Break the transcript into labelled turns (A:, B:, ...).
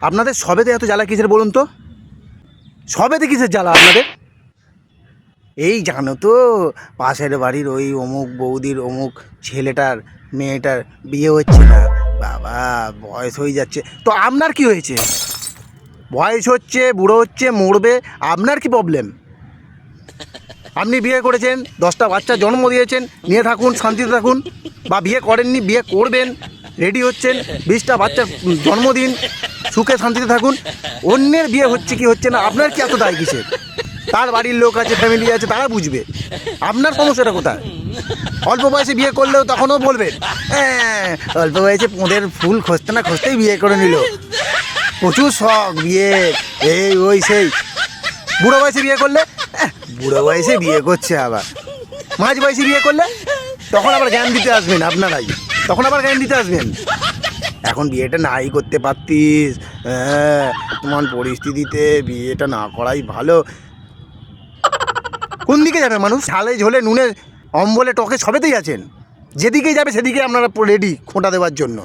A: আপনাদের সবেতে এত জ্বালা কিসের বলুন তো? সবেতে কিসের জ্বালা আপনাদের? এই জানো তো, পাশের বাড়ির ওই অমুক বৌদির অমুক ছেলেটার মেয়েটার বিয়ে হচ্ছে না। বাবা, বয়স হয়ে যাচ্ছে। তো আপনার কি হয়েছে? বয়স হচ্ছে, বুড়ো হচ্ছে, মরবে, আপনার কি প্রবলেম? আপনি বিয়ে করেছেন, 10টা বাচ্চা জন্ম দিয়েছেন, নিয়ে থাকুন, শান্তিতে থাকুন। বা বিয়ে করেননি, বিয়ে করবেন, রেডি হচ্ছেন, 20টা বাচ্চা জন্মদিন, সুখে শান্তিতে থাকুন। অন্যের বিয়ে হচ্ছে কি হচ্ছে না, আপনার কি এত দায় কিসের? তার বাড়ির লোক আছে, ফ্যামিলি আছে, তারা বুঝবে। আপনার সমস্যাটা কোথায়? অল্প বয়সে বিয়ে করলেও তখনও বলবেন হ্যাঁ, অল্প বয়সে পোঁদের ফুল খুঁজতে না খুঁজতেই বিয়ে করে নিল, প্রচুর শখ বিয়ে, এই ওই সেই। বুড়ো বয়সে বিয়ে করলে বুড়ো বয়সে বিয়ে করছে, আবার মাঝ বয়সে বিয়ে করলে তখন আবার জ্ঞান দিতে আসবেন আপনারাই, তখন আবার জ্ঞান দিতে আসবেন। এখন বিয়েটা নাই করতে পারতিস, হ্যাঁ, তোমার পরিস্থিতিতে বিয়েটা না করাই ভালো। কোন দিকে যাবে মানুষ? ঝালে ঝোলে নুনে অম্বলে টকে সবেতেই আছেন, যেদিকেই যাবে সেদিকে আপনারা রেডি খোঁটা দেওয়ার জন্য।